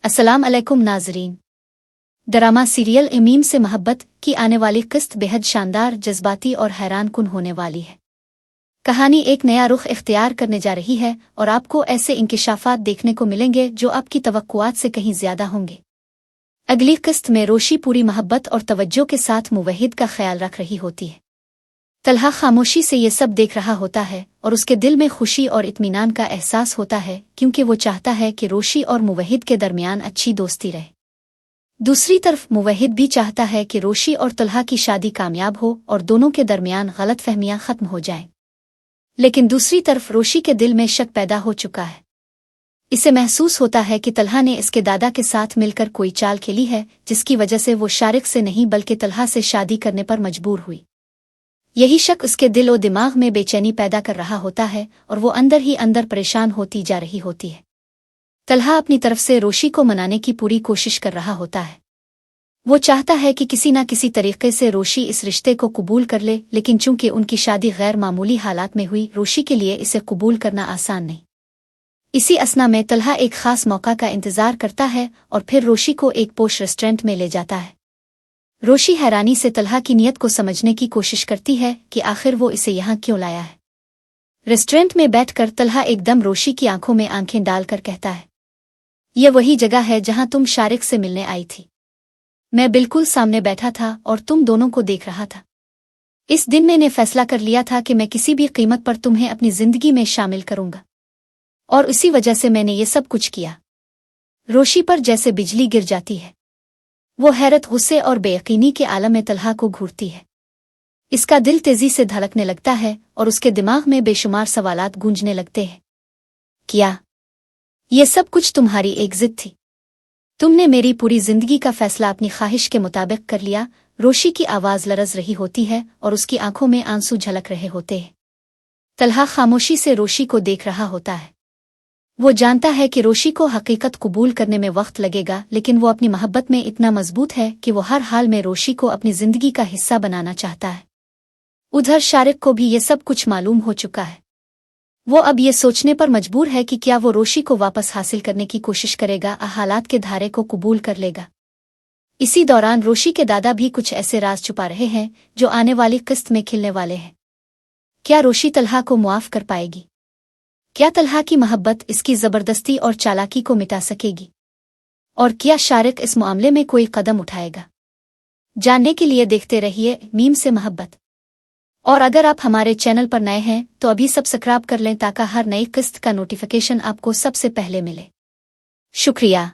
अस्सलाम अलैकुम नाजरीन। ड्रामा सीरियल मीम से मोहब्बत की आने वाली किस्त बेहद शानदार, जज्बाती और हैरानकुन होने वाली है। कहानी एक नया रुख इख्तियार करने जा रही है और आपको ऐसे इंकिशाफात देखने को मिलेंगे जो आपकी तवक्कुआत से कहीं ज्यादा होंगे। अगली किस्त में रोशी पूरी मोहब्बत और तवज्जो के साथ मुवहिद का ख्याल रख रही होती है। तलहा खामोशी से ये सब देख रहा होता है और उसके दिल में खुशी और इत्मीनान का एहसास होता है, क्योंकि वो चाहता है कि रोशी और मुवहिद के दरमियान अच्छी दोस्ती रहे। दूसरी तरफ मुवहिद भी चाहता है कि रोशी और तलहा की शादी कामयाब हो और दोनों के दरमियान गलतफहमियां खत्म हो जाएं। लेकिन दूसरी तरफ रोशी के दिल में शक पैदा हो चुका है। इसे महसूस होता है कि तलहा ने इसके दादा के साथ मिलकर कोई चाल खेली है, जिसकी वजह से वो शारिक से नहीं बल्कि तलहा से शादी करने पर मजबूर हुई। यही शक उसके दिल और दिमाग में बेचैनी पैदा कर रहा होता है और वो अंदर ही अंदर परेशान होती जा रही होती है। तलहा अपनी तरफ से रोशी को मनाने की पूरी कोशिश कर रहा होता है। वो चाहता है कि किसी न किसी तरीके से रोशी इस रिश्ते को कबूल कर ले, लेकिन चूंकि उनकी शादी गैर मामूली हालात में हुई, रोशी के लिए इसे कबूल करना आसान नहीं। इसी असना में तलहा एक खास मौका का इंतजार करता है और फिर रोशी को एक पोश रेस्टोरेंट में ले जाता है। रोशी हैरानी से तलहा की नीयत को समझने की कोशिश करती है कि आखिर वो इसे यहाँ क्यों लाया है। रेस्टोरेंट में बैठकर तलहा एकदम रोशी की आंखों में आंखें डालकर कहता है, यह वही जगह है जहां तुम शारिक से मिलने आई थी। मैं बिल्कुल सामने बैठा था और तुम दोनों को देख रहा था। इस दिन मैंने फैसला कर लिया था कि मैं किसी भी कीमत पर तुम्हें अपनी जिंदगी में शामिल करूंगा, और इसी वजह से मैंने ये सब कुछ किया। रोशी पर जैसे बिजली गिर जाती है। वो हैरत, गुस्से और बेयकीनी के आलम में तलहा को घूरती है। इसका दिल तेजी से धड़कने लगता है और उसके दिमाग में बेशुमार सवालात गूंजने लगते हैं। क्या ये सब कुछ तुम्हारी एक जिद थी? तुमने मेरी पूरी जिंदगी का फैसला अपनी ख्वाहिश के मुताबिक कर लिया। रोशी की आवाज लरज रही होती है और उसकी आंखों में आंसू झलक रहे होते हैं। तलहा खामोशी से रोशी को देख रहा होता है। वो जानता है कि रोशी को हकीकत कबूल करने में वक्त लगेगा, लेकिन वो अपनी मोहब्बत में इतना मजबूत है कि वो हर हाल में रोशी को अपनी जिंदगी का हिस्सा बनाना चाहता है। उधर शारिक को भी ये सब कुछ मालूम हो चुका है। वो अब ये सोचने पर मजबूर है कि क्या वो रोशी को वापस हासिल करने की कोशिश करेगा, हालात के धारे को कबूल कर लेगा। इसी दौरान रोशी के दादा भी कुछ ऐसे राज छुपा रहे हैं जो आने वाली किस्त में खिलने वाले हैं। क्या रोशी तलहा को मुआफ कर पाएगी? क्या तलहा की मोहब्बत इसकी जबरदस्ती और चालाकी को मिटा सकेगी? और क्या शारिक इस मामले में कोई कदम उठाएगा? जानने के लिए देखते रहिए मीम से मोहब्बत। और अगर आप हमारे चैनल पर नए हैं तो अभी सब्सक्राइब कर लें ताकि हर नई किस्त का नोटिफिकेशन आपको सबसे पहले मिले। शुक्रिया।